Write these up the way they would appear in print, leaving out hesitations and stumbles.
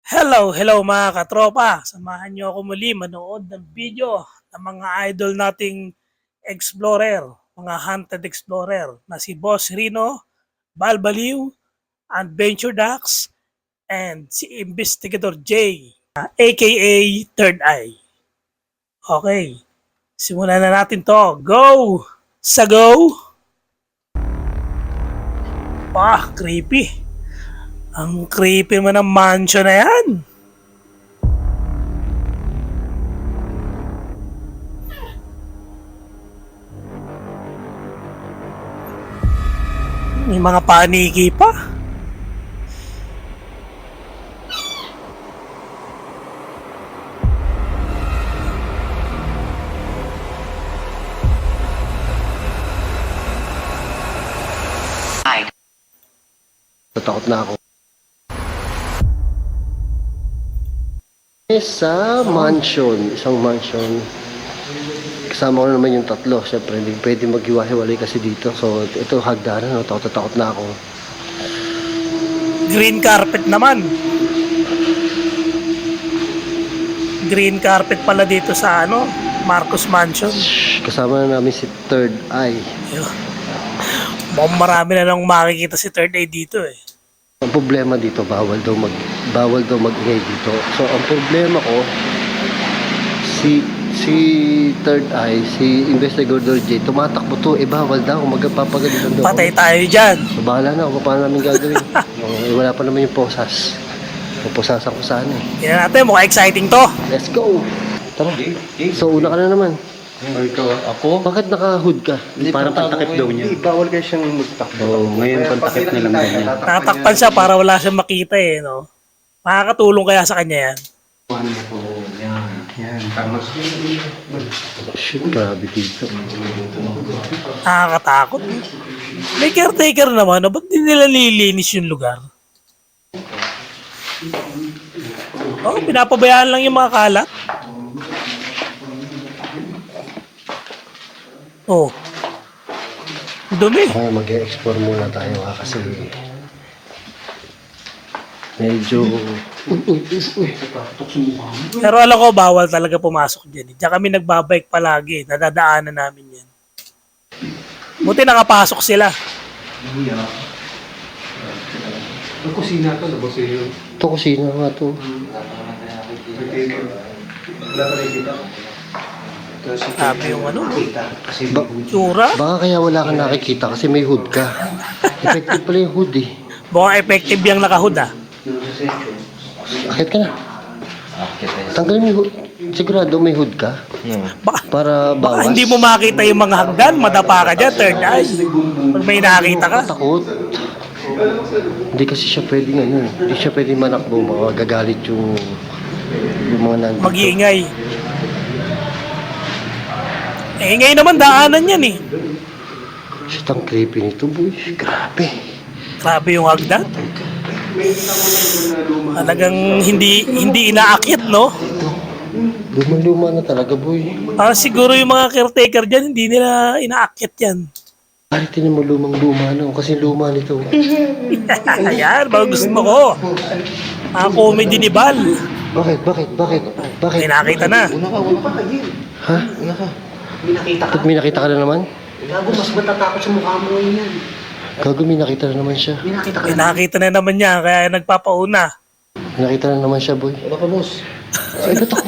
Hello mga katropa. Samahan niyo ako muli manood ng video ng mga idol nating explorer, mga hunted explorer na si Boss Rino, Balbaliw, Adventure Dax, and si Investigator J, aka Third Eye. Okay, simulan na natin to. Go! Sa go! Creepy. Ang creepy mo ng mansion na yan. May mga paniki pa. Natakot na ako. Sa mansion, isang mansion. Kasama ko na naman yung tatlo. Siyempre, hindi pwede maghiwa-hiwalay kasi dito. So, ito hagdanan. Takot na ako. Green carpet naman. Green carpet pala dito sa Marcos Mansion. Kasama na namin si Third Eye. Mukhang marami na nang makikita si Third Eye dito eh. Ang problema dito, bawal daw mag-ingay dito. So, ang problema ko, si Third Eye, si Investigator J, tumatakbo to, bawal daw, magpapagalitan daw. Patay tayo dyan. So, bahala na kung paano namin gagawin. Wala pa naman yung posas. Pupusasan ko sana eh. Yan natin, mukhang exciting to. Let's go! Tara. So, una ka na naman. Ikaw, ako? Bakit naka-hood ka? Parang pantakip daw niya. Bawal kayo siyang magtakbo. Oo, ngayon pantakip na lang daw niya. Natakpan siya para wala siyang makita eh, no? Makakatulong kaya sa kanya yan. Oo, yan. Tama. Shit, grabe dito. Nakakatakot. May caretaker naman, no? Ba't di nila nililinis yung lugar? Pinapabayaan lang yung mga kalat. Dumi. Okay, mag-e-explore muna tayo kasi medyo... Uy. Pero alam ko, bawal talaga pumasok dyan. Diyan kami nagbabike palagi. Nadadaanan namin yan. Buti nakapasok sila. Ang kusina to, labas yun. Ito, kusina nga to. Wala pa rin kita. Sabi yung Ba tsura. baka kaya wala kang nakikita kasi may hood ka. Effective pala yung hood eh. Mukhang effective yung nakahood ah. Akit ka na. Tanggalin mo yung hood. Sigurado may hood ka? Baka, Para baka bawas. hindi mo makita yung mga hagdan. Madapa ka dyan, Third Eye. Pag may nakita ka. Takot. Hindi kasi siya pwedeng hindi siya pwedeng manakbo. Magagalit yung mga nandito. Mag-iingay. Ngayon naman daanan yan eh. Shit, ang creepy nito, boy. Grabe. Grabe yung hagdan. Talagang hindi inaakyat, no? Luma-luma na talaga, boy. Siguro yung mga caretaker dyan, hindi nila inaakyat yan. Bakit tinan mo lumang-luma na? Kasi luma nito. Ayan, bago gusto ko. Mga comedy ni Bal. Bakit? May nakita na. Una ka. Ha? Una ka. May nakita ka. Ba't may nakita ka na naman? Gago, mas matatakot sa mukha mo ngayon yan. Gago, may nakita na naman siya. May nakita ka May na. nakita na naman niya, kaya nagpapauna. May nakita na naman siya, boy. Wala ka, boss. Ay, ba't ako?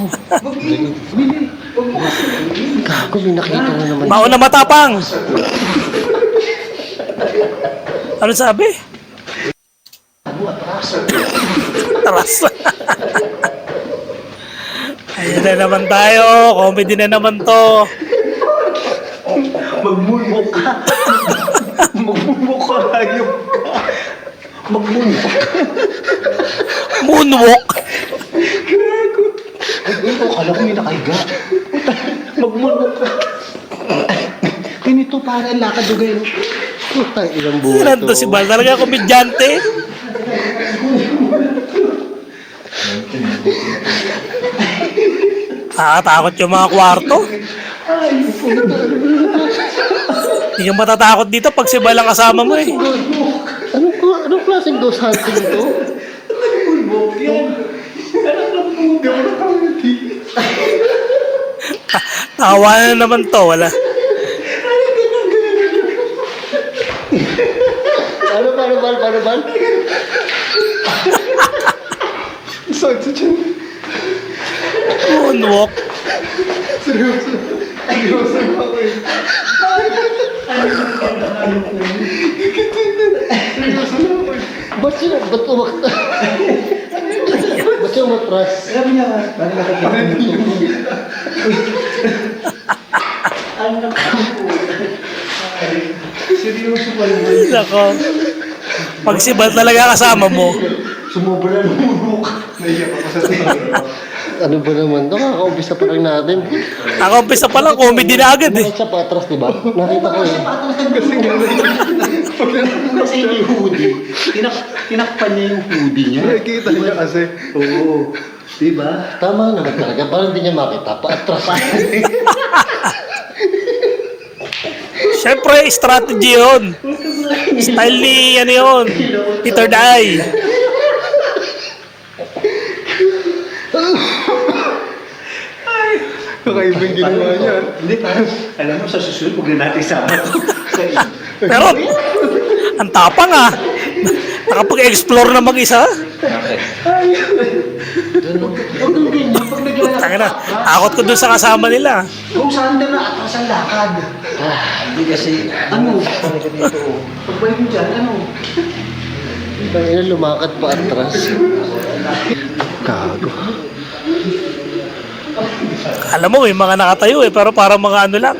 Gago, may nakita na naman siya. Mauna matapang! Ano sabi? Taras. Ayan na naman tayo. Comedy na naman to. Magmulmok ka. Magmulmok ka, hayop ka. Magmulmok. Moonwalk. Gago. Ay, ito, kala ko may nakahiga. Magmulmok ka. Ganito para ang lakad o gano'n. Putang ilang buhay Yan to si Bal. Talaga komedyante. Nakakatakot yung mga kwarto. Hindi ka matatakot dito pag si Bal ang kasama mo eh. Anong klaseng ghost hunting ito? Tawa na naman to, wala. Paano, Bal? Sakit sa tiyan. Moonwalk. Seryoso ako eh. Seryoso na ako eh. Ba't umakta? Ba't yung matras? Alam niya ba? Parang nakakita mo ito. Seryoso pa naman. Nako. Pag si Bal talaga kasama mo, Sumobra na lumulok. Naiyak ako sa tingin. Ano ba naman? Nakaka-umpisa pa lang natin. nakaumpisa pa lang, comedy na agad eh. Bakit siya patras, di ba? Nakita ko eh. Kasi Kasi yung hoodie. Tinakpan niya yung hoodie niya. nakikita niya kasi. Oo. Diba? Tama naman talaga. Parang hindi niya makita. Paatras. Siyempre, strategy yun. Style ni, ano yun, ni Third Eye. Kakaiba yung ginawa niya. Hindi, parang, alam mo, sa susunod, huwag na natin sama. Pero, ang tapang ah. Nakapag-explore na mag-isa. Huwag kang ganyan. Pag naglalakad Tanga na, akot ko dun sa kasama nila. kung saan na atras ang lakad. Hindi kasi, Ano? Pagbalik mo dyan, ano? Ina lumakad pa atras. Gago. Alam mo, may mga nakatayo eh, pero parang mga ano lang,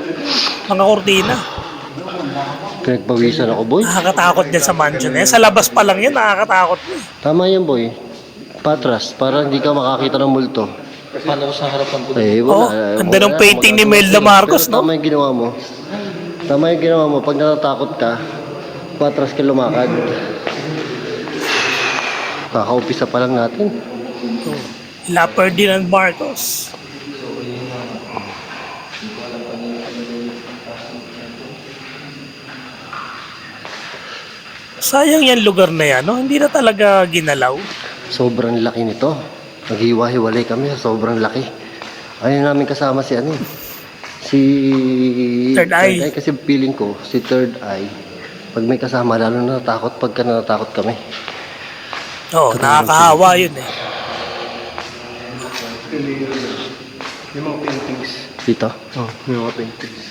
mga kortina. Pinagpawisan ako, boy. Nakakatakot dyan sa mansion eh. Sa labas pa lang yun, nakakatakot eh. Tama yan, boy. Patras, para hindi ka makakita ng multo. paano ko sa harapan ko? Eh, Oh, wala. ganda ng Wala, painting ni magagawa Melda sila. Marcos, Pero no? Tama yung ginawa mo. Tama yung ginawa mo. Pag natatakot ka, patras ka lumakad. Kakaumpisa pa lang natin. La Ferdinand Marcos. Sayang yan lugar na yan, no? Hindi na talaga ginalaw. Sobrang laki nito. Naghiwa-hiwalay kami sa sobrang laki. Ayaw namin kasama si ano eh. Si Third Eye. kasi feeling ko si Third Eye. Pag may kasama lalo natatakot pagka natatakot kami. Oo, nakakahawa yun eh. Yung mga paintings. Dito. Oh, yung mga paintings.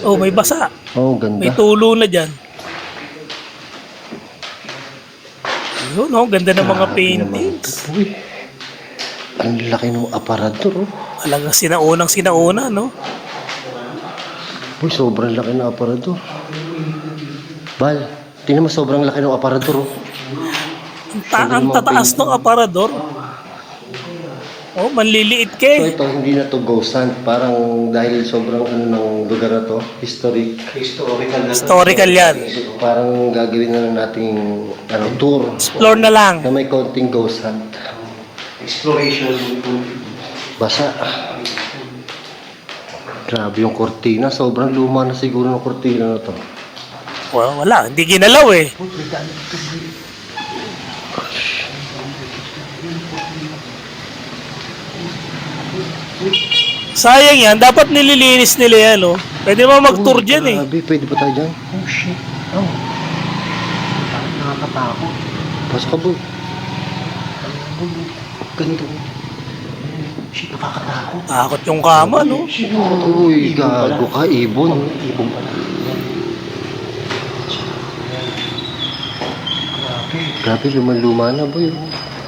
Oh, may basa. Oh, ganda. May tulo na dyan. Yun, no? Ganda ng mga paintings. Uy. Ang laki ng aparador. Oh. Talagang sinauna, no? Uy, sobrang laki ng aparador. Bal, tingnan mo sobrang laki ng aparador. Oh. Ang tataas ng aparador. Oh, manliliit ka So eh. ito, hindi na to ghost hunt. Parang dahil sobrang ano ng lugar na to, historic. Historical na. Historical yan. So, parang gagawin na lang nating ano, tour Explore na lang. na may konting ghost hunt. Exploration. Basa. Grabe yung kortina. Sobrang luma na siguro ng kortina na to. Well, wala, hindi ginalaw eh. Sayang yan, dapat nililinis nila yan, oh. Pwede mo mag-tour dyan eh. Grabe, pwede ba tayo dyan? Oh, shit. Oh. Nakakatakot. Pasok ka, boy. Ganito. Shit, nakakatakot. Takot yung kama, no? Uy, gago ka, ibon. Ibon pala. Grabe, luman-luma na, boy.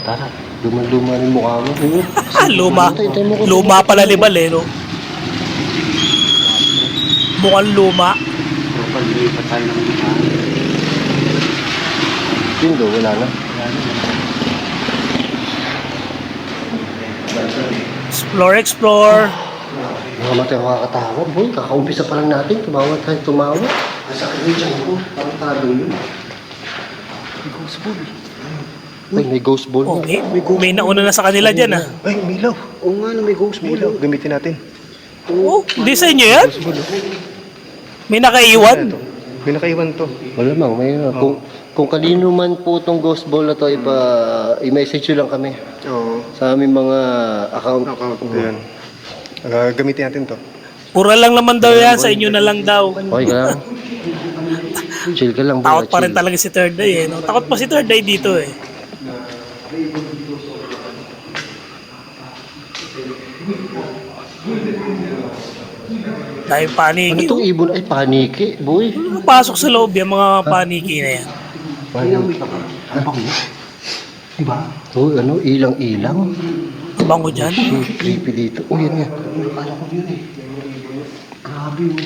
Tara. Luman-luma na yung mukha mo. Luma pala ni Bal eh, no? Mukhang luma. Pag-lipatan ng mga. Pindo, wala na. Explore. Mga matay makakatawa, boy. Kakaumpisa pa lang natin. Tumawa tayo, tumawa. Masakit yung dyan ko. Parang talo yun. May ghost ball. Ay, may ghost ball. Oh, may nauna na sa kanila dyan, ah. Ay, umilaw. Oo nga, may ghost ball. Umilaw. Gamitin natin. Oh, hindi sa inyo yan? Ghost ball. May nakaiwan. May nakaiwan to. Wala mang, may Kung kanino man po itong ghost ball na to, i-message nyo lang kami Oo. sa aming mga account. Account. Ayan. Gamitin natin to. Pura lang naman daw yan, sa inyo na lang daw. Okay ka lang? Chill ka lang. boy, Takot pa rin chill. talaga si Third Eye eh. No? Takot pa si Third Eye dito eh. Dahil Ano paniki. itong ibon? Ay, paniki, boy. Pasok sa loob yung mga paniki na yan. Paniki. Ang bango. Diba? Oh, ano, ilang-ilang. Bango dyan. Creepy dito. Oh, yan yan. Kala ko yun eh. Grabe yun.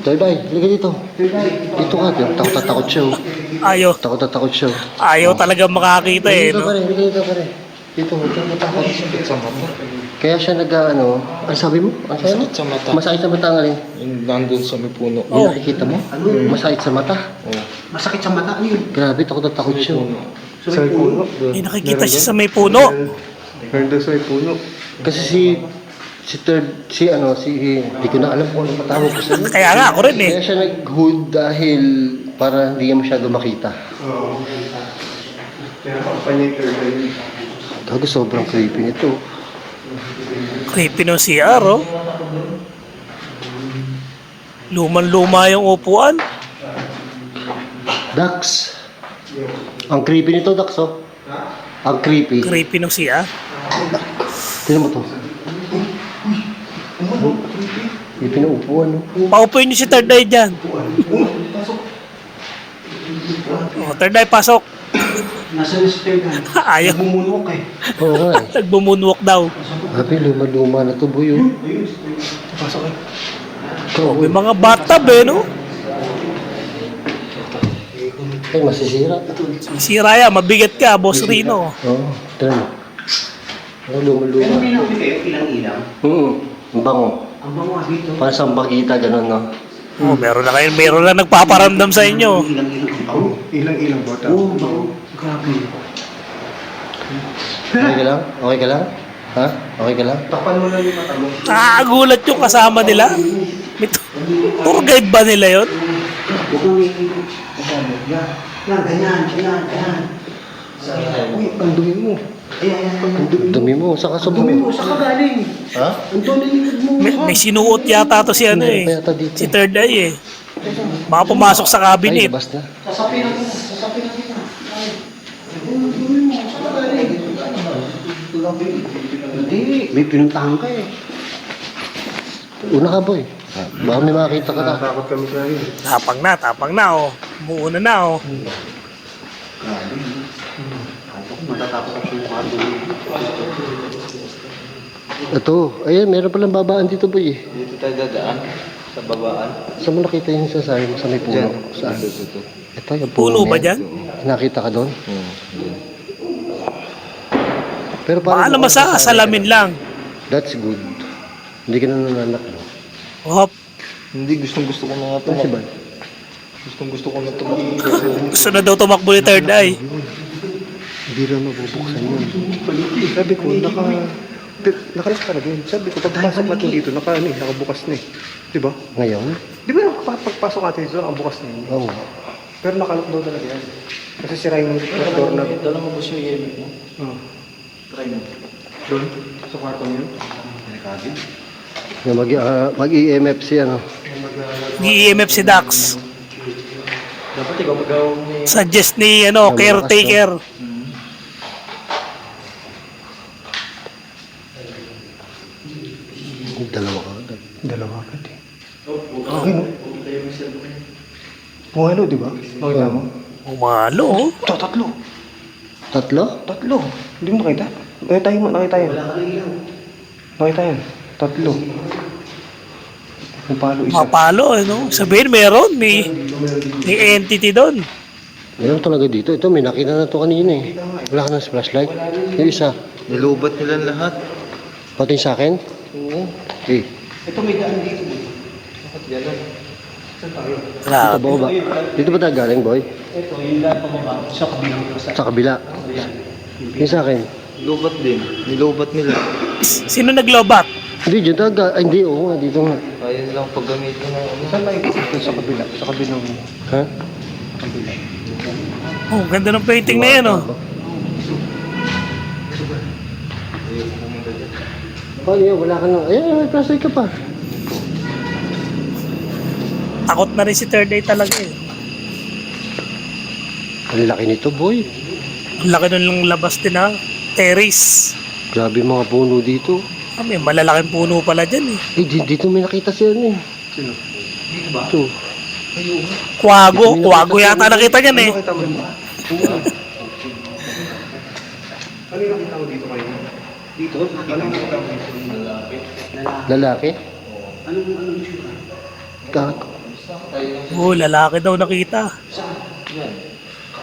Third Eye, halika dito. Dito ka. Takot siya. oh. Ayaw. Takot siya. Ayaw talaga makakita eh. Dito No? pa rin, halika dito pa rin. Dito, takot. Kaya siya ano sabi mo? Ano sabi mo? Masakit sa mata. Masakit sa mata nga rin. Yung nandun sa may puno. Yung nakikita mo? Masakit sa mata. Masakit sa mata. Ano yun? Grabe, takot siya. Sa may puno. May nakikita siya sa may puno. Meron doon sa may puno. Kasi di ko na alam kung ano patawag ko sa Kaya nga ako rin eh. Kaya siya nag-hood dahil para hindi niya masyado makita. Oo. Kaya kampanya yung third eye. Gago, sobrang creepy nito. Creepy ng CR oh. Luman-luma yung upuan. Dax. Ang creepy nito, Dax, oh. Ang creepy. Creepy ng CR. Tignan mo to. May pinaupuan, no? Paupuin niyo si Third Eye dyan. Oh, Third Eye, pasok. Nasa stay ka. Ayaw. Bumunok eh. Oo nga eh. Nagbumunwalk daw. Grabe, luma-luma na to, boy, oh. Pasok eh. May mga bathtub eh, no? Ay, masisira. Si Raya, mabigat ka, Boss Rino. Oo, tignan mo. Oh, luma-luma. Pero pinapit kayo ilang-ilang. Ang bango. Ang bango dito. Para sa bakita, ganun, no? Oh, meron na nagpaparamdam sa inyo. Ilang-ilang ang bango. Ilang-ilang bata. Oo, bango. Grabe. Okay ka lang? Okay ka lang? Ha? Okay ka lang? Tapan mo lang yung mata mo. Nakakagulat yung kasama nila. May tour guide ba nila yon? Huwag kang iinig. Yan. Yan, ganyan. Ganyan. Ganyan. Uy, ang dumi mo. Ayan. Dumi mo, saka sa Dumi mo, saan ka galing? Ha? Ang dumi mo. May sinuot yata to si ano eh. Kaya dito. Si Third Eye eh. Baka pumasok sa Ay, cabinet. labas na. Sasapi natin na. Sasapi natin na. Ang dumi mo, saan ka galing? Hindi, may pinuntahan ka eh. Una ka, boy. Baka may makakita ka na. Takot kami sa rin. Tapang na oh. Muuna na oh. Grabe. Ako, matatakot ako sa mukha doon. Ito, ayan, meron palang babaan dito, boy. Dito tayo dadaan. Sa babaan. Saan mo nakita yung sasabi mo sa may puno? Saan? Dito. Ito, yung Puno na ba yan. dyan? Nakita ka doon? Dyan. Pero Baka naman sa salamin lang. That's good. Hindi ka na nananak, no? Hop. Hindi, gustong-gusto ko na nga ito. Kasi ba? Gustong-gusto ko na ito. Gusto na daw tumakbo ni Third Eye. Hindi rin mabubuksan yun. Sabi ko, nakalas talaga yun. Sabi ko, pagpasok natin dito, nakabukas na eh. Diba? Ngayon? Di ba pagpasok natin dito, nakabukas na yun? Oo. Pero nakalok daw talaga yan. Kasi sira yung door na... Dala mo ba siya yung mo? Oh. Try mo. Doon? Sa kwarto niyo? Na mag-EMF si ano. Ni-EMF si Dax. Dapat ikaw magawa mo eh. Suggest ni ano, caretaker. Dalawa ka. Dalawa agad eh. Okay, no? Pumalo, di ba? Nakita mo? Umalo oh. Tatlo. Tatlo? Tatlo. Hindi mo nakita? Nakita yun. Nakita yan. Tatlo. Pumalo isa. Mapalo eh no. Sabihin meron. May entity doon. Meron talaga dito. Ito, may nakita na to kanina eh. Wala ka ng flashlight. Yung isa. Nilubat nila lahat. Pati sa akin? Oo. Eh, Ito may daan dito. Bakit gano'n? dito Grabe. ba? Dito ba tayo galing, boy? Ito, yung daan pababa. Sa kabilang sa Sa kabila. Yung sa akin. Nilubat din. Nilubat nila. Sino naglobat? Hindi, dyan daga. Ay, hindi, oo nga, dito nga. Ayun lang pag gamitin ng ano. Saan may ito sa kabila? Sa kabilang Ha? kabila. Oh, ganda ng painting na yan, oh. Paano yan? Wala ka na. Ayan, may plastic ka pa. Takot na rin si Third Eye talaga, eh. Ang laki nito, boy. Ang laki nun labas din, ha. Terrace. Grabe mga puno dito. Ah, may malalaking puno pala dyan, eh. Eh, dito may nakita siya ano eh. Sino? Ito. Kwago yata nakita niyan, eh. Ano nakita mo? Ano yung nakita mo dito kayo? Dito? Ano yung nakita mo dito? Lalaki? Gago. Oh, lalaki daw nakita.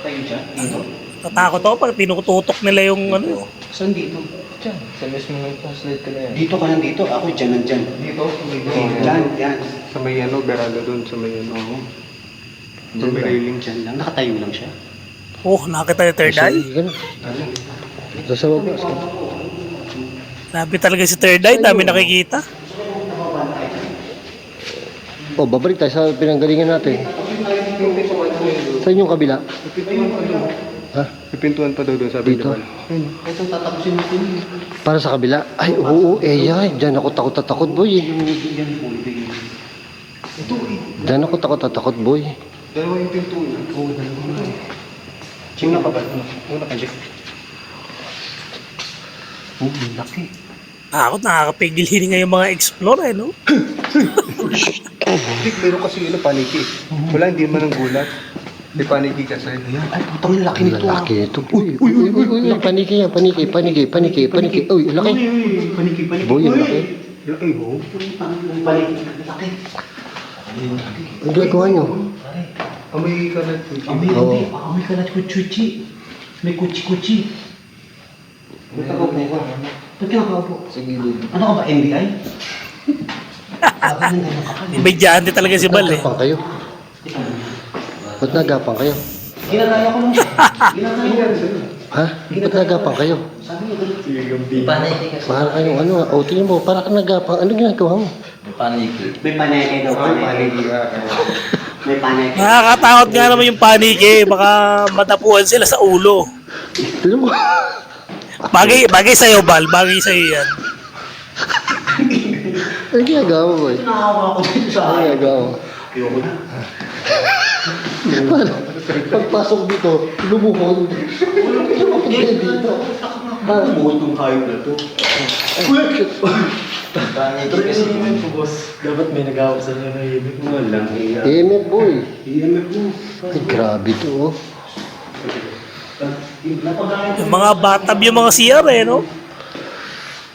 Tayo dyan? Dito? Tatakot ako pag tinututok nila yung ano. Saan dito? Diyan, sa mismo ng flashlight ko na yan. Dito ka lang dito. Ako dyan nandyan. Dito? Sa may Yan, yan. Sa may ano, veranda doon. Sa may ano. Sa may railing. Dyan lang. Nakatayo lang siya. Oh, nakita yung Third Eye. Ganun. Ito sa baba. Sabi talaga si Third Eye, dami nakikita. Oh, babalik tayo sa pinanggalingan natin. Saan yung kabila? Ha? May pintuan pa daw doon, sabi Dito? ni Val. Ito tatapusin natin. Para sa kabila? Ay, oo, yan. Diyan ako takot boy. Eh. Diyan ako takot boy. Dalawa yung pintuan. Oo, dalawa. Una ka ba? Una ka, Jack. Oh, ang laki. Takot, nakakapigil hininga yung mga explore, eh, no? Dick, meron kasi ano, paniki. Wala, hindi man ang gulat. May paniki kasi. Ayan. Ay, putang laki Ang nito. lalaki nito. Uy, paniki yan. Paniki. Uy, laki. Paniki. Boy, ang laki. Laki, ho. Paniki. Laki. Ang gagawa nyo? Amoy ka na. Amoy, Oo. amoy ka na kuchi. May kuchi. Ba't nakaupo ka? Ba't ka nakaupo? Sige, Lord. Ano ka ba, NBI? Bakit nang ka pa? Medyante talaga si Bal, eh. Nagapang kayo. Ba't nagapang kayo? Ginagaya ko lang siya. Ginagaya ko. Ha? Ba't nagapang kayo? Sabi niya, Paniki kasi. Para kayong ano, o tingin mo, para ka nagapang. Ano ginagawa mo? Paniki. may paneke daw. Paneke. May paneke. Nakakatakot nga naman yung panic, eh. Baka matapuan sila sa ulo. Alam mo? Bagay sa'yo, Bal. Bagay sa'yo yan. Ano ginagawa mo, boy? Nakawa ko dito sa Ano akin. ginagawa mo? Ayoko na. Paano? Pagpasok dito, lumukong. Dito. Buhay itong hayop na to. Paniki kasi. Dapat may nagawa sa inyo na ibig mo. Walang iya. EMF, boy. EMF mo. Ay, grabe to, oh. Yung mga batab yung mga CR, eh, no?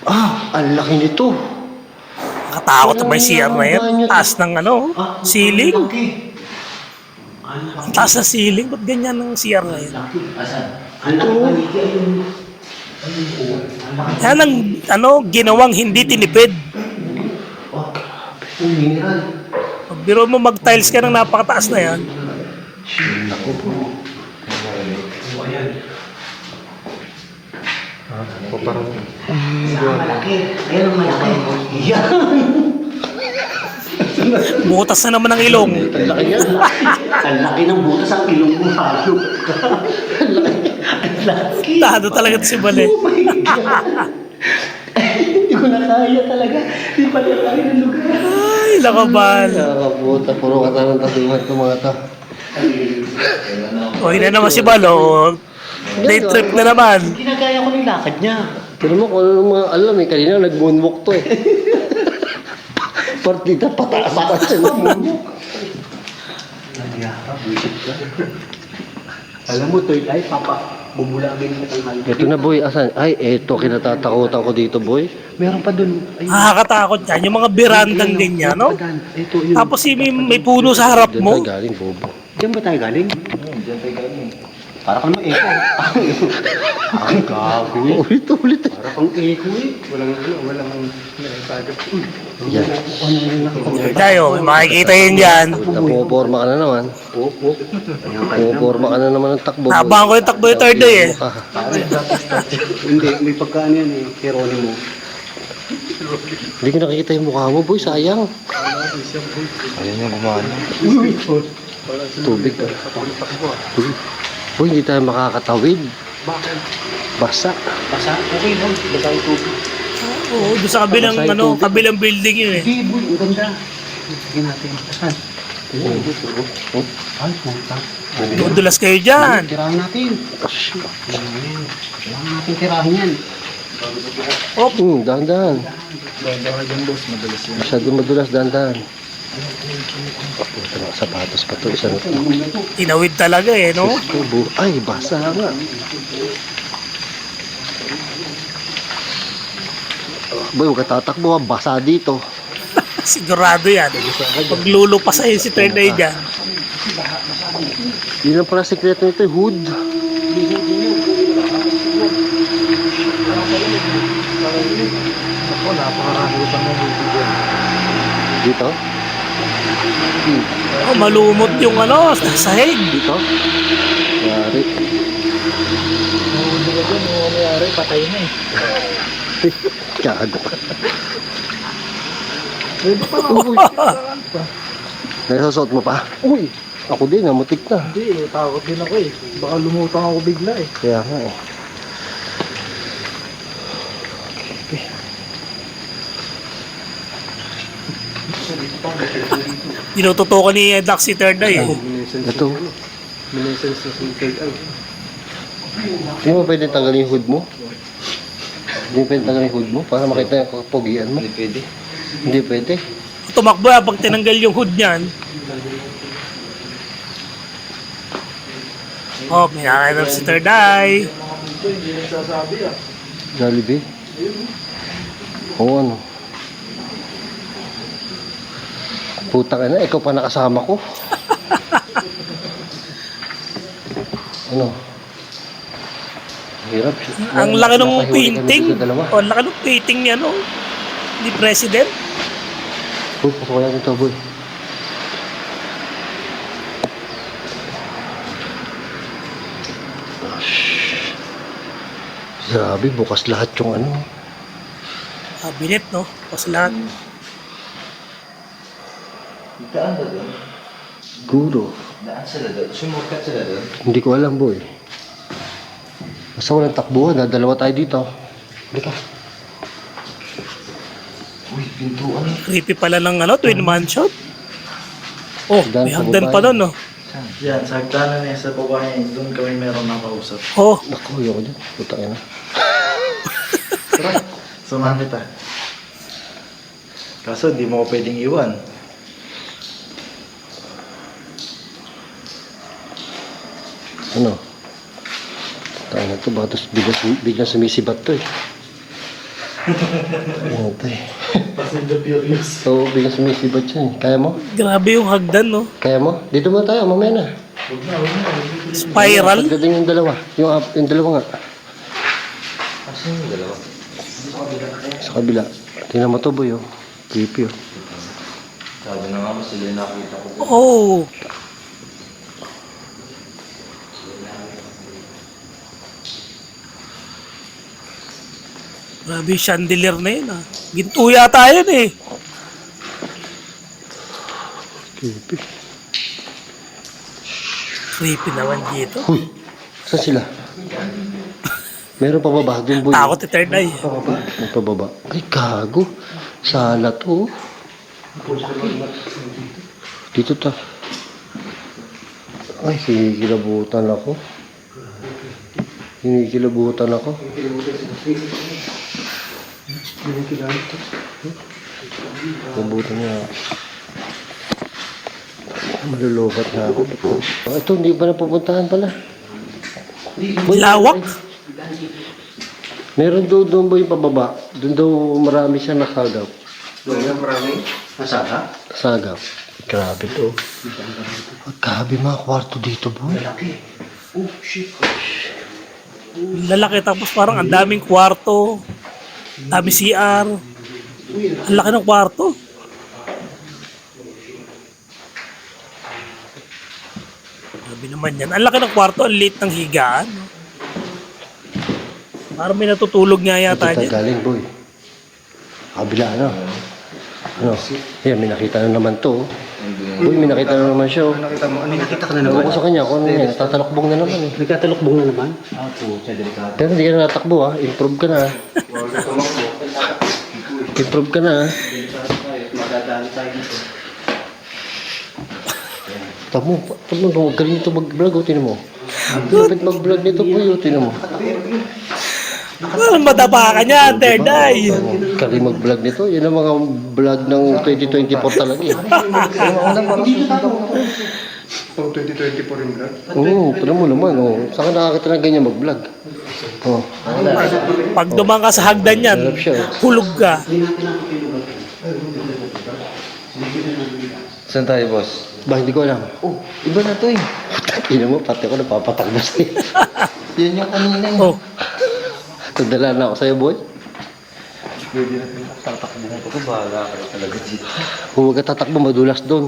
Ah, ang laki nito. Nakatakot naman yung CR na yan. Taas ng ano, ceiling. Ang taas na ceiling. Ba't ganyan ng CR na yan? Ang laki paniki ay yung... Yan ang ano, ginawang hindi tinipid. Yung mineral. Pag biro mo mag-tiles ka ng napakataas na yan. O parang... Malaki. Ayan ang malaki. Yan. Butas na naman ang ilong. Ang laki niya. Ang laki ng butas ang ilong mo hayop. Ang laki. Tado talaga ito si Bal, eh. Oh my God. Hindi ko na kaya talaga. Hindi pa na kaya ng lugar. Ay, nakabal. Nakakabuta, puro kata ng tatuhan itong mga to. O, yun na naman si Bal, o. Day trip na naman. Ginagaya ko ng lakad niya. Pero mo kung ano mga alam eh, kanina nag-moonwalk to eh. Partida pataas pa siya nag-moonwalk. Nagyaka, buisit ka. Alam mo, third eye, bubulagin mo ng hayop. Ito na boy, asan? Ay, eto, kinatatakutan ko dito boy. Meron pa dun. Ay, Nakakatakot yan. Yung mga berandang ganyan, no? ito yun. Tapos may puno sa harap Diyan mo. tayo galing, bobo. Diyan ba tayo galing? Diyan tayo galing. Para kang echo. Ang gago eh. Ulit. Para kang echo eh. Walang naisagat. Yan. Tayo, may makikita yun dyan. Napoporma ka na naman. Napoporma ka na naman ng takbo. boy. Habang ko yung takbo yung third eye, eh. Ah, Hindi, may pagkaan yan eh. Geronimo. Hindi ko nakikita yung mukha mo, boy. Sayang. Ayun yung gumana. Tubig. Uy, uy, hindi tayo makakatawid. Bakit? Basa. Basa? Okay lang. Basa yung tubig. Oo, doon sa kabilang, Basta yung tubig. kabilang building yun eh. Hindi, boy. Ang ganda. Sige natin. Saan? Ay, puta. Dulas kayo dyan. Tirahin natin. Kailangan natin tirahin yan. Dahan-dahan. Baka dyan boss, madalas yun. Masyado madulas, dahan-dahan. Ito na, sapatos pa to. Isa na to. Tinawid talaga eh, no? Ay, basa nga. Boy, huwag ka tatakbo ha. Basa dito. Sigurado yan. Paglulupas sa'yo si Third Eye dyan. Yun lang pala sekreto nito, hood. Ako, napakarami ko pa ng YouTube dyan. Dito? Oh, malumot yung ano, sahig. Dito? Yari. Hindi ka dyan, yung mayari, patay na eh. Gago. Pwede pa nga, uy. Nasusot mo pa? Uy, ako din, namutik na. Hindi, takot din ako eh. Baka lumutang ako bigla eh. Kaya nga eh. Tinututukan ni Dax si Third Eye eh. Ito. Minesens na si third eye. Hindi mo pwede tanggalin yung hood mo? Hindi mo pwede tanggalin yung hood mo para makita yung kapogian mo? Hindi pwede. Hindi pwede. Tumakbo yan pag tinanggal yung hood niyan. Oh, may nakakita si Third Eye. Jollibee? Oo, ano? Putang ina, ikaw pa nakasama ko. Ano? Hirap. Ang laki ng Napahiwalay kami painting. dito dalawa. Oh, ang laki ng painting ni ano, ni President. Uy, pasok natin ito, boy. Grabe, bukas lahat yung ano. Cabinet, no? Tapos lahat. Daan na doon. Guro. Daan sila doon. Sumurkat sila doon. Hindi ko alam, boy. Basta walang takbuhan, dalawa tayo dito. Halika. Uy, pintuan. Creepy pala ng ano, twin mansion. Oh, Hagdan may sa hagdan baba pa yun. doon, no? Yan, sa hagdanan niya sa baba niya, doon kami meron nakausap. Oh, Naku, ayoko dyan. Putang ina. Tara, samahan kita. Kaso, di mo ko pwedeng iwan. Ano? Tayo na to, baka ito biglang sumisibat to eh. Ano to eh. Fast and the Furious. Oo, biglang sumisibat siya eh. Kaya mo? grabe yung hagdan, no? Kaya mo? Dito muna tayo, mamaya na. Spiral. Pagdating yung dalawa. Yung dalawa nga. Asan yung dalawa? Sa kabila. Tingnan mo to, boy, oh. Creepy, oh. Sabi na nga mo sila yung nakita ko. Oh. Grabe yung chandelier na yun, ah. Ginto yata yun, eh. Creepy. Creepy naman dito. Huy! Saan sila? Meron pa baba doon, boy. Takot si Third Eye. May pababa. Ay, gago. Sala to. oh. Dito ta. Ay, kinikilabutan ako. Kinikilabutan ako. Kinikilabutan niya. Malulubat na ako. Ito, hindi ba napupuntahan pala? Lawak. Meron doon ba yung pababa? Doon daw marami siya nakagaw. Nasaka? Nasagaw. Grabe to. Grabe mga kwarto dito, boy. Oh, shit. Lalaki tapos parang ang daming kwarto. Dami CR. Ang laki ng kwarto. Grabe naman yan. Ang laki ng kwarto, ang liit ng higaan. Parang may natutulog nga Dito yata tayo dyan. galing, boy. Kabila ano? Ano? Yan, may nakita na naman to. Uy, may nakita na naman siya. Nakita mo, ano Nakita ka na Ewan naman. ko sa kanya kung ano yan. Tatalokbong na naman eh. Nagtatalokbong na naman. Pero hindi ka na natakbo ah. Improve ka na ah. Improve ka na ah. Madadali tayo dito. Tamo, huwag ka rin ito mag-vlog, tinan mo. Dapat mag-vlog nito po yun, tinan mo. Well, madapa ka niya, third eye. Huwag ka rin mag-vlog nito. Yan ang mga vlog ng 2024 talaga eh. Pang 2024 rin vlog. Oo, tinan mo naman. Oh. Saan ka nakakita na ganyan mag-vlog? Oh, Pag dumang ka sa hagdan yan, harap siya. hulog ka. Saan tayo, boss? Ba, hindi ko alam. Oh, iba na to eh. Tinan mo, pati ako napapatakbo sa'yo. Yan yung kanina eh. Oh, Tadala na ako sa'yo, boy. Pwede na tatakbo mo ko. Bahala ka talaga dito. Kung huwag ka tatakbo, madulas doon.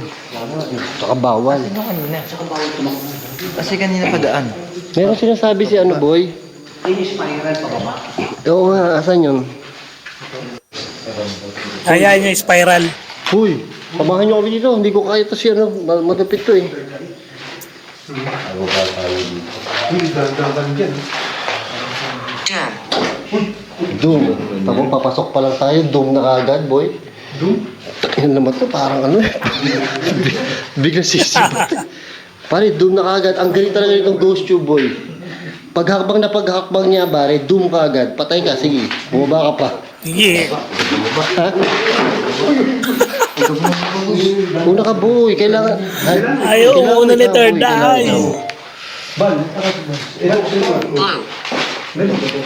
Saka bawal. Ano kanina? Kasi kanina padaan. Meron sinasabi si ano, boy? Ay, yung spiral pababa. Oo nga, asan yun? ayan yung spiral. Huy, samahan niyo kami dito. Hindi ko kaya to si ano, madapit to eh. Uy, dandan dyan. Doom. Tapos papasok pa lang tayo, doom na kagad, boy. Doom? Yan naman to, parang ano eh. Biglang sisipat. Pare, doom na kagad. Ang galing talaga itong ghost tube, boy. Paghakbang na paghakbang niya, pare, doom ka agad. Patay ka, sige. Bumaba ka pa. Sige. Ha? Una ka, boy. Kailangan... Ayaw, kailangan una ni ikaw, third boy. Kailangan eye. ikaw.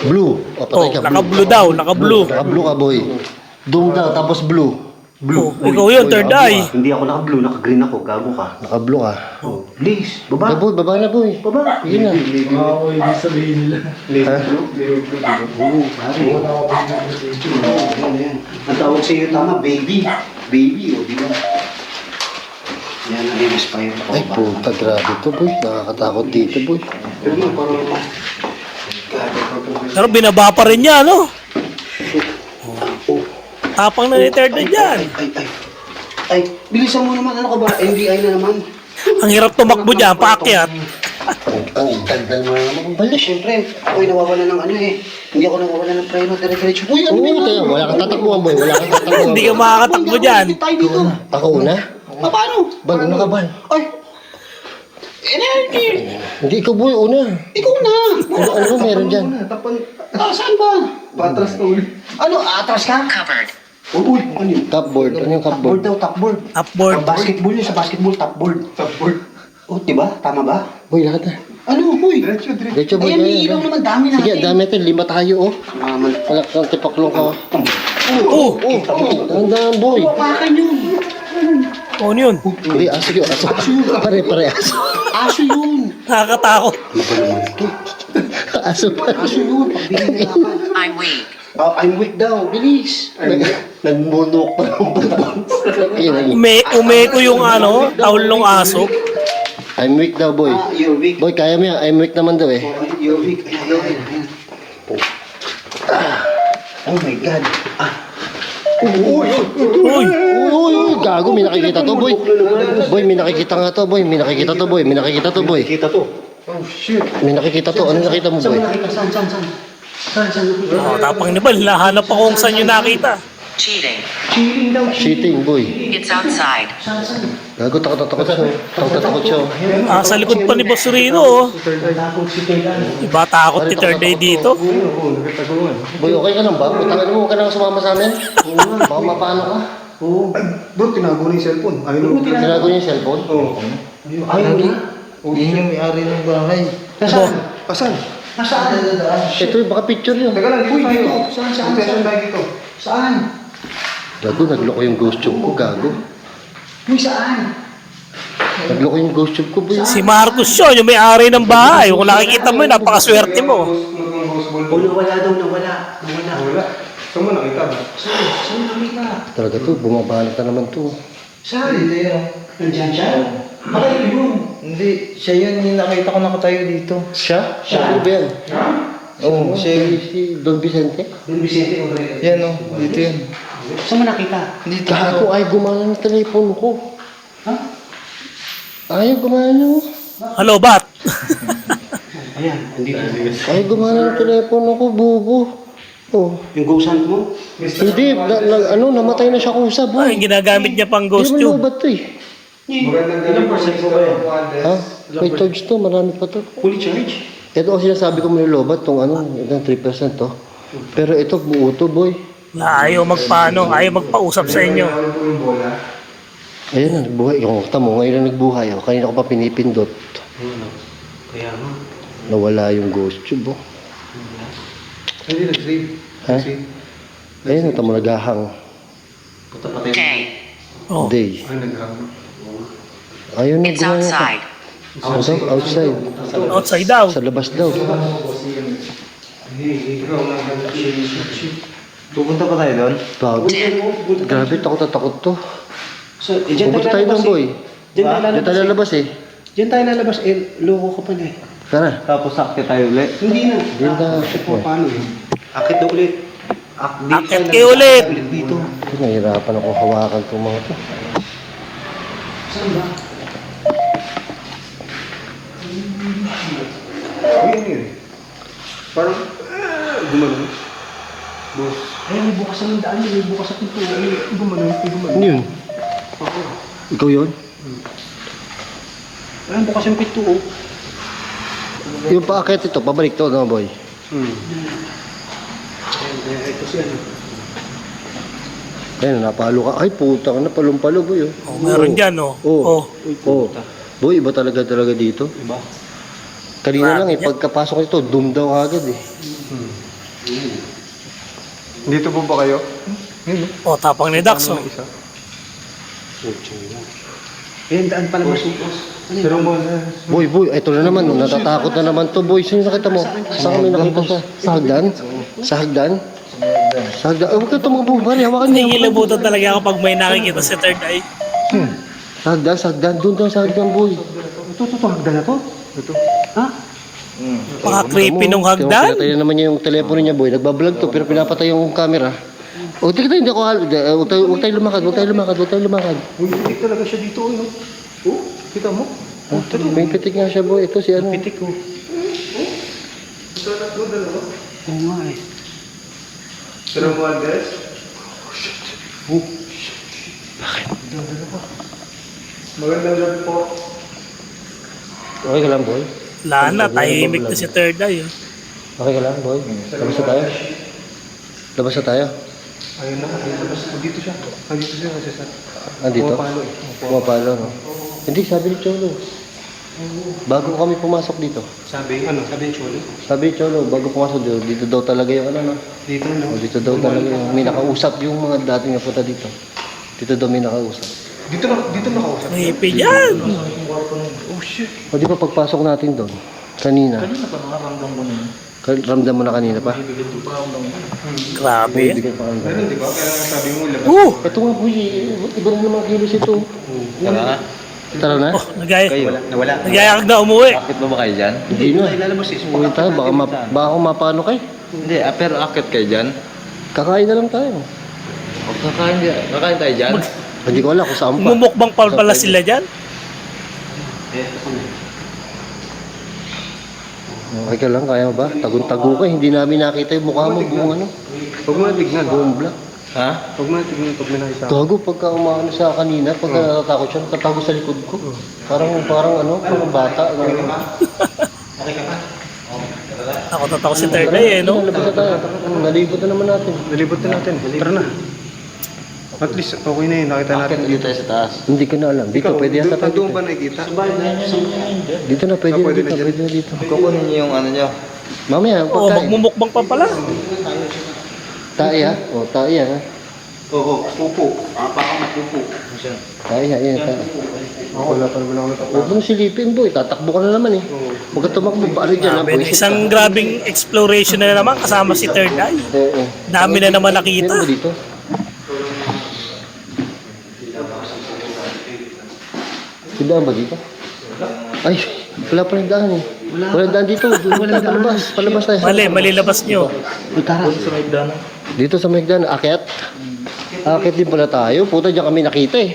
Blue. O, patay Oh, ka, blue. naka-blue daw, naka-blue. Naka-blue ka, boy. Doom daw, tapos blue. Oh, ikaw yun, third eye. Hindi ako naka-blue, naka-green ako. Gago ka. Naka-blue ka. Please, Baba, baba. boy. Baba na, boy. Baba. Yun na. Oo, ibig sabihin nila. Ha? Oo, pare. Ano yan? Ang tawag sa iyo tama, baby. Baby, o, di ba? Yan ang in-inspire ako. Ay, puta, grabe to, boy. Nakakatakot dito, boy. Pero binaba pa rin niya, no? Tapang na ni third eye dyan. Ay, bilisan mo naman. Ano ka ba? NBI na naman. Ang hirap tumakbo dyan, paakyat. Ang daldal mo naman. Bala, syempre, ako'y nawawala ng ano eh. Hindi ako nawawala ng preno. Dire-diretso. Uy, ano Oo, yun? tayo. Wala kang tatakbuhan, boy. Wala kang tatakbuhan. Hindi ka makakatakbo dyan. Tayo dito. Ako una? Ah, paano? Bal, una ka, Bal. Ay, energy. Hindi, ikaw, boy. Una. Ikaw na. Ano meron dyan? Saan ba? Patras ka ulit. Ano, atras ka? Covered. Uy, ano yun? Cupboard. Ano yung Topboard cupboard? daw, topboard. Upboard. Ang basketball yun, sa basketball, topboard. Support. Oh, diba? Tama ba? Boy, lakad na. Ano, uy? Diretso, diretso. Diretso, boy. Ayan, may ilaw naman, dami natin. Sige, dami natin. 5 tayo, oh. Naman. Alak ng tipaklong ka. Oh, Tandaan, boy. Papakan yun. ano yun? Hindi, aso yun. Aso. Pare, aso. Aso yun. Nakakatakot. Aso pa. Aso yun. Pagbili nila ka. I'm weak. Oh, I'm weak daw. Bilis. Nagmunok pa ng buwan. Ayun, ayun. Umeko yung ano, taul ng aso. I'm weak daw, boy. Ah, you're weak. Boy, kaya mo yan. I'm weak naman daw, eh. Oh, you're weak. Ayan. Oh my God. Ah. Uy, Uy, gago, may nakikita to, boy. Boy, may nakikita nga to, boy. May nakikita to, boy. May nakikita to, boy. Kita to. Oh, shit. May nakikita to. Ano nakita mo, Saan boy? mo nakita? Saan? Saan nakita? oh, tapang ni Bal, lahanap ako kung saan yung nakita. Cheating. Chilling daw. Cheating, boy. It's outside. Saan? Gago, takot siya. Takot siya. Sa likod pa ni Boss Rino, oh. Takot si Kailan. Iba takot ni third eye dito. Oo, nakataguan. Boy, okay ka lang ba? Putang mo ka na sumama sa amin? Baka mapano ka? Oo. Ay, bro, tinago na yung cellphone. Ayun mo. Tinago niya yung cellphone? Oo. Ayaw na. Yan yung may-ari ng bahay. Nasaan? Asan? Nasaan? Ito yung baka picture yun. Teka lang, dito tayo. Saan? Session tayo dito. Saan? Gago, nagloko yung ghost tube ko, gago. Uy, saan? Nagloko yung ghost tube ko, boy. Si Marcos yun, yung may-ari ng bahay. Kung nakikita mo yun, napakaswerte mo. O, nawala daw, nawala. Wala. Saan mo nakita ba? Saan nakita? Talaga to, bumabalik na naman to. Saan? Hindi yun. Nandiyan siya? Baka yun. Hindi, siya yun yung nakita ko nakatayo dito. Siya? Siya ba yan? Oo, siya yun. Si Don Vicente? Don Vicente, o Yan o, dito yun. Saan mo nakita? Gago, ay gumana ng telepono ko. Ha? Ayaw gumana. Hello, Bat. Ayan, andito. Ay gumana ng telepono ko, bubo. Oh. Yung ghost hunt mo? Hindi, namatay na siya kusa, boy. Ay, ginagamit niya pang ghost Hindi mo tube. lobat to eh. Ilang percent mo ba yan? Ha? May charge to, marami pa to. Fully charge? Ito kasi sinasabi ko may lobat, tong itong 3% to. Pero ito, buo to, boy. Na ayaw magpausap sa inyo. Ayun na, nagbuhay. Yung tamo, ngayon na nagbuhay. Oh. Kanina ko pa pinipindot. Kaya nga. Nawala yung ghost tube, oh. Hindi nag-save. Ha? Ayun, ito mo naghahang. Day. Oh. Day. Ay, nag-hang. Ayun na, It's gumaya ka. outside. Outside. Outside daw. Sa labas daw. Pupunta pa tayo doon? Bago. Grabe, takot to. So, dyan Pupunta tayo doon, lalabas boy. Dyan tayo Dito tayo lalabas eh. Dyan tayo lalabas. Loko ka pala eh. Tara. Tapos sakti tayo ulit. Hindi na. Hindi na. Paano yun? Akit na ulit. Akit kayo ulit. Dito. Ito, nahihirapan ako hawakan itong mga to. Saan ba? Ayun yun. Parang, gumano. Boss. Ay, may bukas ng daan. May bukas sa pinto. Gumano. Ano yun? Ikaw yun? Ay, bukas yung pinto. Oh. Yung paakit ito, pabalik to, no, boy? Ito siya. Ayun, napalo ka. Ay, putang na, palong-palo, boy. Oh, meron dyan, oh. Oo. Oh. Boy, iba talaga dito. Diba? Kanina lang eh, Grabe yan. pagkapasok nito, doom daw agad eh. Dito po ba kayo? Oh, tapang ni Dax, oh. Isa. Ayan, daan pala masukos. Ano yun? Pero mo Boy, ito na naman, natatakot na naman to, boy. Sino nakita mo? Saan kami nakita siya? Sa hagdan? Sa hagdan? Sa hagdan? Huwag ka ito mga bumari, hawakan niya. Nangilabutan talaga ako pag may nakikita si Third Eye. Sa hagdan, doon daw sa hagdan, boy. Ito, hagdan na to? Ito. Ha? Mga creepy nung hagdan. Pinatay na naman niya yung telepono niya, boy. Nagbablog to, pero pinapatay yung camera. Huwag tayo, hindi ako huwag tayo lumakad. Uy, pitik talaga siya dito, ano? Oh, kita mo? May pitik nga siya, boy. Ito si ano. Pitik ko. Oo nga eh. Pero mo, Andres? Magandang gabi po. Okay ka lang, boy? Wala na, tahimik na si Third Eye. Oh. Okay ka lang, boy? Labas na tayo? Labas na tayo? Ayun na, labas. Dito siya. Dito siya kasi sa... Dito? Pumapalo eh. Pumapalo, no? Hindi, sabi ni Cholo. Bago kami pumasok dito. Sabi, ano? Sabi yung chulo. Sabi ni Cholo, bago pumasok dito daw talaga yung ano, no? Dito, no? Dito daw talaga yung may nakausap yung mga dating napunta dito. Dito daw may nakausap. Dito nakausap. Creepy yan. Oh, shit. O di ba pagpasok natin doon, kanina? Kanina pa nakaramdam ko na yun. Ramdam mo na kanina pa? Grabe. Bigay pa kang Meron, di ba? Kaya nga sabi mo, labas. Ito nga, boy. Iba na naman kilos ito. Tara. Tara na? Oh, Kayo, nawala. nagyayakag na umuwi. Akit ba kayo dyan? Hindi na. Ilalabas eh. Uwi tayo, baka mapano kayo. Hindi, pero akit kayo dyan? Kakain na lang tayo. Kakain tayo dyan? Hindi ko alam kung saan pa. Mumukbang pala sila dyan. Okay ka lang, kaya mo ba? Tagun-tago ka, hindi namin nakita yung mukha mo, buong ano. Huwag mo na tignan. Buong black. Ha? Huwag mo na tignan pag may nakita. Gago, pagka umaano sa kanina, pagka natatakot siya, natatago sa likod ko. Parang bata. Takot si Third Eye, eh, no? Labas na tayo. Nalibot na naman natin. Nalibot na natin. Tara na. At least, okay na yun. Nakita natin. Akit dito tayo sa taas. Hindi ko na alam. Dito, pwede yata tayo Doon dito. ba nakikita? Dito na, pwede na pwede dito. na dyan. Pwede na dito. Kukunin niyo yung ano nyo. Mamaya, Oh, pagkain. magmumukbang pa pala. Tae ha? O, tae ha? Oo, pupo. Baka mapupo. Tae ha, yan, tae. Wala pa naman ako natakot. Huwag mo nang silipin, boy. Tatakbo ka na naman eh. Huwag ka tumakbo. Ano dyan, ha? Grabe, Buisit isang ka. grabing exploration na naman kasama si Third Eye. Oo. Dami na naman nakita. Meron ba dito? Sidaan ba dito? Ay, wala pa rin daan eh. Wala daan dito. Palabas tayo. Mali labas nyo. Dito sa Magdan, akyat. Akit din pala tayo. Puta, diyan kami nakita eh.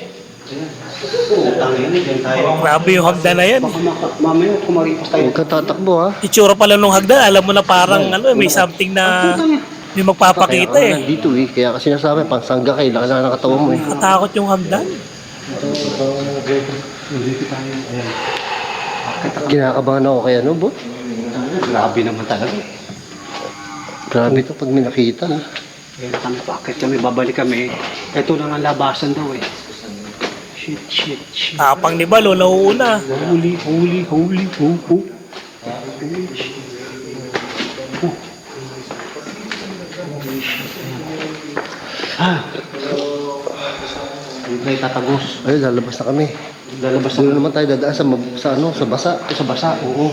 Utang yun eh, dyan tayo. Grabe yung hagdan na yan. Baka mamaya kumaripas tayo. Huwag kang tatakbo ha. Itsura pala nung hagdan, alam mo na parang ano, may something na may magpapakita Kaya eh. nandito eh. Kaya kasi nasabi, pang sangga kayo. Laki na ng katawan mo eh. Katakot yung hagdan. Kinakabahan ako kay ano, bot? Grabe naman talaga. Grabe to pag may nakita na. Kaya kami, bakit kami babalik kami? Ito lang ang labasan daw eh. Shit. Tapang ni Balo, nauuna. Holy. Hindi tayo tatagos. Ay, lalabas na kami. Lalabas Doon na naman tayo dadaan sa basa. sa basa. Oo.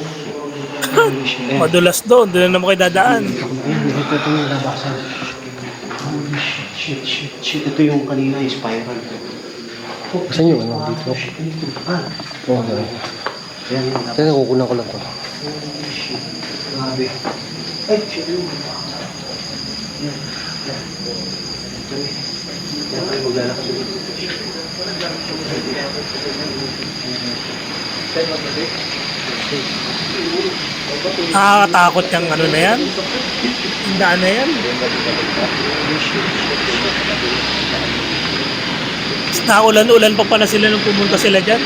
Madulas doon, doon na naman kayo dadaan. Ayan, ito yung labasan. Holy shit. Ito yung kanina, yung spiral. Saan yung ano dito? Oo, okay. Ayan yung Kaya nakukunan ko lang to. grabe. Ay, shit. Yan tayo maglalakad. Nakakatakot yung ano na yan. Yung daan na yan. Naulan-ulan pa pala sila nung pumunta sila dyan.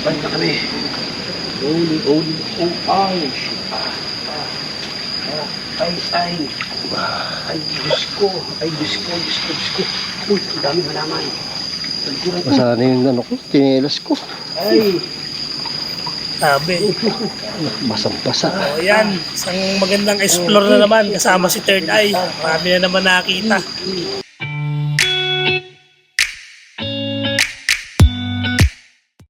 Balik na kami. Holy. Oh, ay, shit. Ay, Diyos ko. Uy, ang dami malaman. Talikuran ko. Masana yung ano ko, tinelas ko. Ay, Sabi. Basang-basa. O yan, isang magandang explore na naman kasama si Third Eye. Marami na naman nakita.